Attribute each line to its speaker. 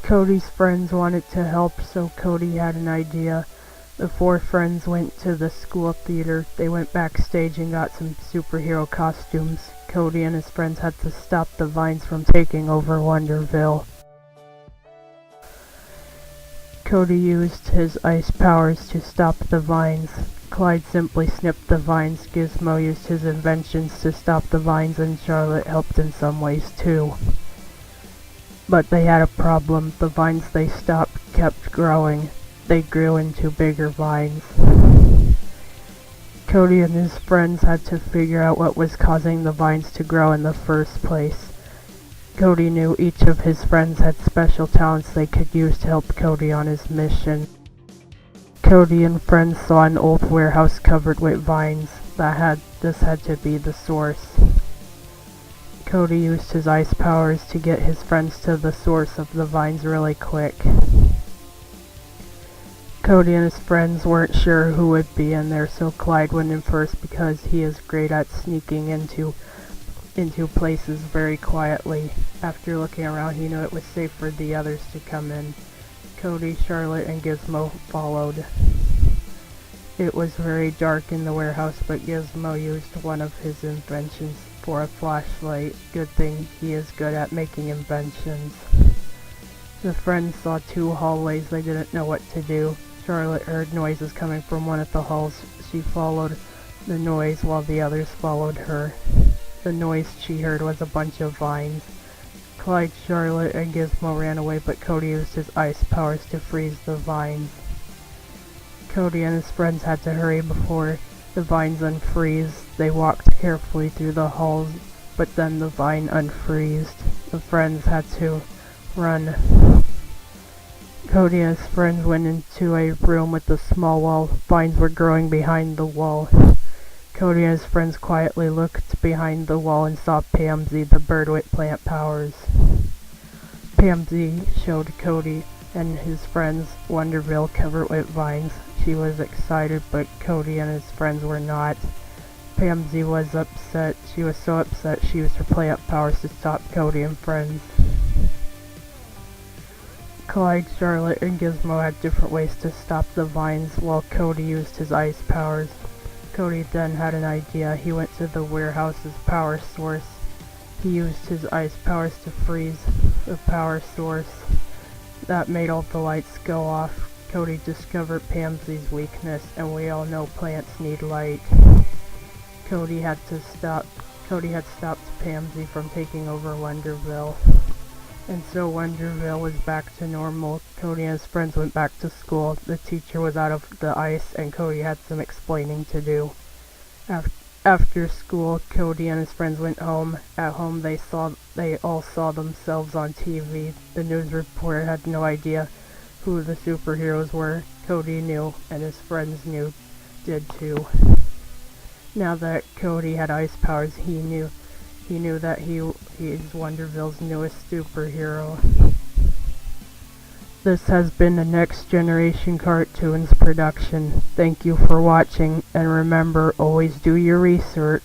Speaker 1: Kody's friends wanted to help, so Kody had an idea. The four friends went to the school theater. They went backstage and got some superhero costumes. Kody and his friends had to stop the vines from taking over Wonderville. Kody used his ice powers to stop the vines. Clyde simply snipped the vines. Gizmo used his inventions to stop the vines, and Charlotte helped in some ways too. But they had a problem. The vines they stopped kept growing. They grew into bigger vines. Kody and his friends had to figure out what was causing the vines to grow in the first place. Kody knew each of his friends had special talents they could use to help Kody on his mission. Kody and friends saw an old warehouse covered with vines. This had to be the source. Kody used his ice powers to get his friends to the source of the vines really quick. Kody and his friends weren't sure who would be in there, so Clyde went in first because he is great at sneaking into places very quietly. After looking around, he knew it was safe for the others to come in. Kody, Charlotte, and Gizmo followed. It was very dark in the warehouse, but Gizmo used one of his inventions for a flashlight. Good thing he is good at making inventions. The friends saw two hallways. They didn't know what to do. Charlotte heard noises coming from one of the halls. She followed the noise while the others followed her. The noise she heard was a bunch of vines. Clyde, Charlotte, and Gizmo ran away, but Kody used his ice powers to freeze the vines. Kody and his friends had to hurry before the vines unfreeze. They walked carefully through the halls, but then the vine unfreezed. The friends had to run. Kody and his friends went into a room with a small wall. Vines were growing behind the wall. Kody and his friends quietly looked behind the wall and saw Pansy, the bird with plant powers. Pansy showed Kody and his friends Wonderville covered with vines. She was excited, but Kody and his friends were not. Pansy was upset. She was so upset she used her plant powers to stop Kody and friends. Clyde, Charlotte, and Gizmo had different ways to stop the vines, while Kody used his ice powers. Kody then had an idea. He went to the warehouse's power source. He used his ice powers to freeze the power source. That made all the lights go off. Kody discovered Pansy's weakness, and we all know plants need light. Kody had stopped Pansy from taking over Wonderville. And so Wonderville was back to normal. Kody and his friends went back to school. The teacher was out of the ice, and Kody had some explaining to do. After school, Kody and his friends went home. At home, they all saw themselves on TV. The news reporter had no idea who the superheroes were. Kody knew, and his friends did too. Now that Kody had ice powers, he knew that he is Wonderville's newest superhero. This has been a Next Generation Cartoons production. Thank you for watching, and remember, always do your research.